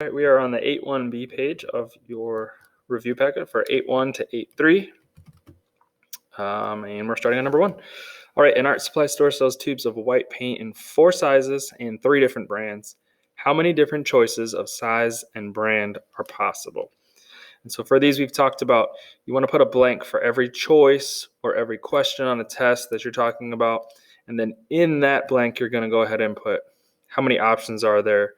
All right, we are on the 8.1b page of your review packet for 8.1 to 8.3. And we're starting on number 1. All right, an art supply store sells tubes of white paint in 4 sizes and 3 different brands. How many different choices of size and brand are possible? And so for these, we've talked about you want to put a blank for every choice or every question on a test that you're talking about. And then in that blank, you're going to go ahead and put how many options are there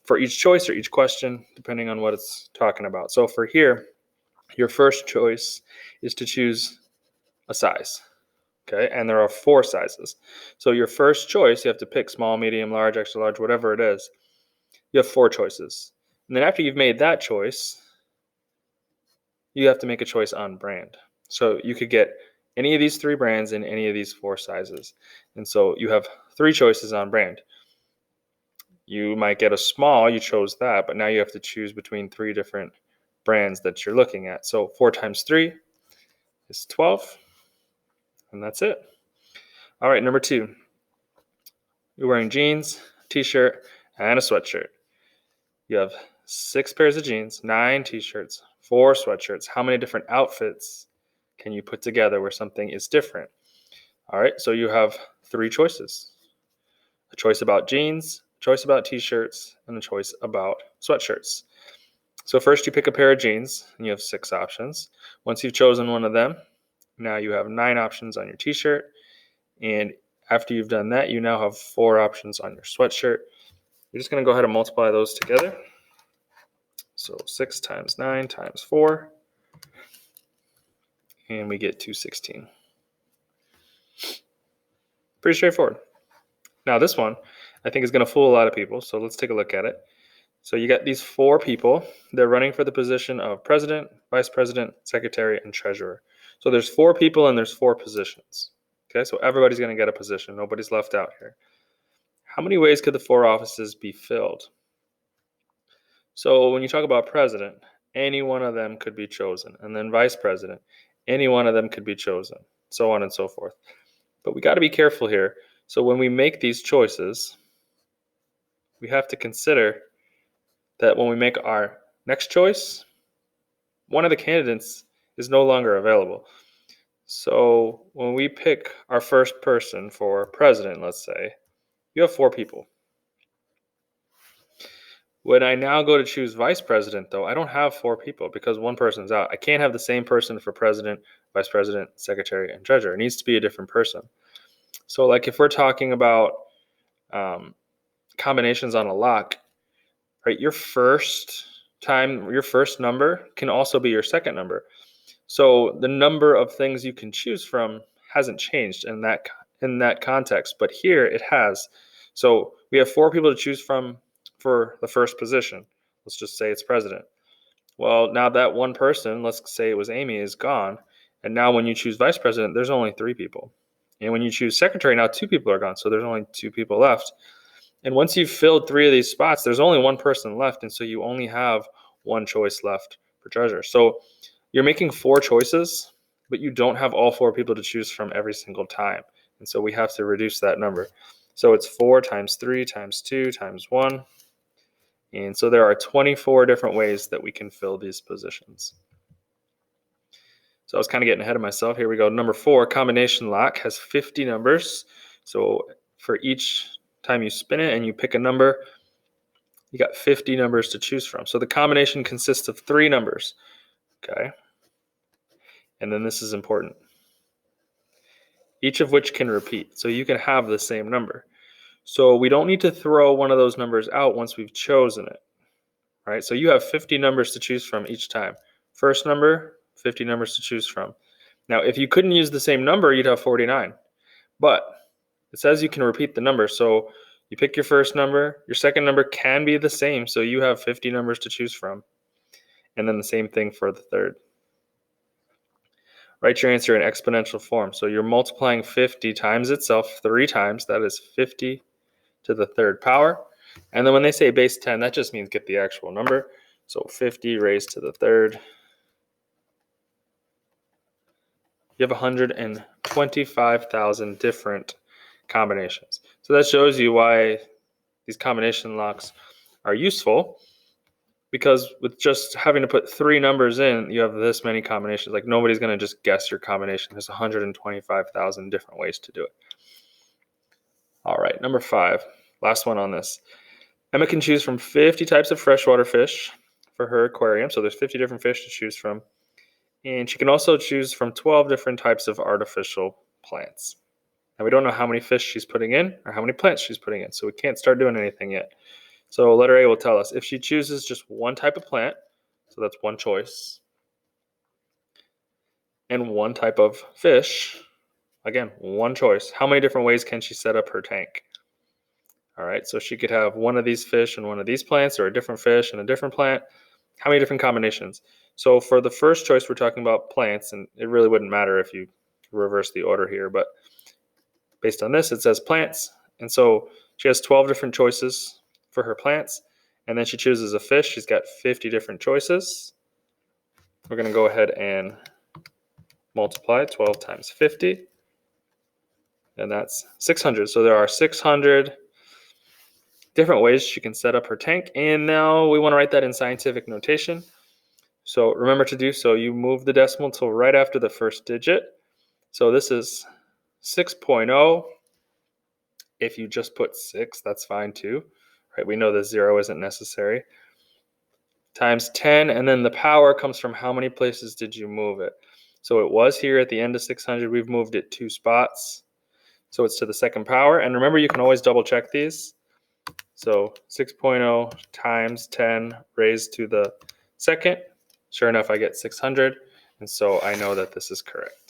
for each choice or each question, depending on what it's talking about. So for here, your first choice is to choose a size. Okay, and there are 4 sizes. So your first choice, you have to pick small, medium, large, extra large, whatever it is. You have 4 choices. And then after you've made that choice, you have to make a choice on brand. So you could get any of these 3 brands in any of these 4 sizes. And so you have 3 choices on brand. You might get a small, you chose that, but now you have to choose between 3 different brands that you're looking at. So 4 times 3 is 12, and that's it. All right, number 2. You're wearing jeans, t-shirt, and a sweatshirt. You have 6 pairs of jeans, 9 t-shirts, 4 sweatshirts. How many different outfits can you put together where something is different? All right, so you have 3 choices. A choice about jeans, a choice about t-shirts, and a choice about sweatshirts. So first you pick a pair of jeans, and you have 6 options. Once you've chosen one of them, now you have 9 options on your t-shirt. And after you've done that, you now have 4 options on your sweatshirt. You're just going to go ahead and multiply those together. So 6 times 9 times 4, and we get 216. Pretty straightforward. Now this one, I think is going to fool a lot of people, so let's take a look at it. So you got these 4 people. They're running for the position of president, vice president, secretary, and treasurer. So there's 4 people and there's 4 positions. Okay, so everybody's going to get a position. Nobody's left out here. How many ways could the 4 offices be filled? So when you talk about president, any one of them could be chosen. And then vice president, any one of them could be chosen, so on and so forth. But we got to be careful here. So when we make these choices, we have to consider that when we make our next choice, one of the candidates is no longer available. So when we pick our first person for president, let's say, you have 4 people. When I now go to choose vice president, though, I don't have 4 people because one person's out. I can't have the same person for president, vice president, secretary, and treasurer. It needs to be a different person. So like if we're talking about combinations on a lock, right, your first number can also be your second number. So the number of things you can choose from hasn't changed in that context, but here it has. So we have 4 people to choose from for the first position. Let's just say it's president. Well, now that one person, let's say it was Amy, is gone. And now when you choose vice president, there's only 3 people. And when you choose secretary, now 2 people are gone. So there's only 2 people left. And once you've filled 3 of these spots, there's only 1 person left. And so you only have 1 choice left for treasurer. So you're making 4 choices, but you don't have all 4 people to choose from every single time. And so we have to reduce that number. So it's 4 times 3 times 2 times 1. And so there are 24 different ways that we can fill these positions. So I was kind of getting ahead of myself. Here we go. Number 4, combination lock has 50 numbers. So for each time you spin it and you pick a number, you got 50 numbers to choose from. So the combination consists of 3 numbers. Okay. And then this is important. Each of which can repeat. So you can have the same number. So we don't need to throw one of those numbers out once we've chosen it. Right? So you have 50 numbers to choose from each time. First number, 50 numbers to choose from. Now, if you couldn't use the same number, you'd have 49. But it says you can repeat the number. So you pick your first number. Your second number can be the same. So you have 50 numbers to choose from. And then the same thing for the third. Write your answer in exponential form. So you're multiplying 50 times itself 3 times. That is 50 to the third power. And then when they say base 10, that just means get the actual number. So 50 raised to the third. You have 125,000 different combinations. So that shows you why these combination locks are useful because with just having to put 3 numbers in, you have this many combinations. Like nobody's going to just guess your combination. There's 125,000 different ways to do it. All right, number 5, last one on this. Emma can choose from 50 types of freshwater fish for her aquarium. So there's 50 different fish to choose from. And she can also choose from 12 different types of artificial plants. Now we don't know how many fish she's putting in or how many plants she's putting in, so we can't start doing anything yet. So letter A will tell us if she chooses just one type of plant, so that's one choice, and one type of fish, again, one choice. How many different ways can she set up her tank? All right, so she could have one of these fish and one of these plants, or a different fish and a different plant. How many different combinations? So for the first choice, we're talking about plants, and it really wouldn't matter if you reverse the order here, but based on this, it says plants. And so she has 12 different choices for her plants. And then she chooses a fish. She's got 50 different choices. We're going to go ahead and multiply 12 times 50. And that's 600. So there are 600 different ways she can set up her tank. And now we want to write that in scientific notation. So remember to do so. You move the decimal till right after the first digit. So this is 6.0. If you just put 6, that's fine too. Right? We know the 0 isn't necessary. Times 10, and then the power comes from how many places did you move it. So it was here at the end of 600. We've moved it 2 spots. So it's to the second power. And remember, you can always double check these. So 6.0 times 10 raised to the second. Sure enough, I get 600. And so I know that this is correct.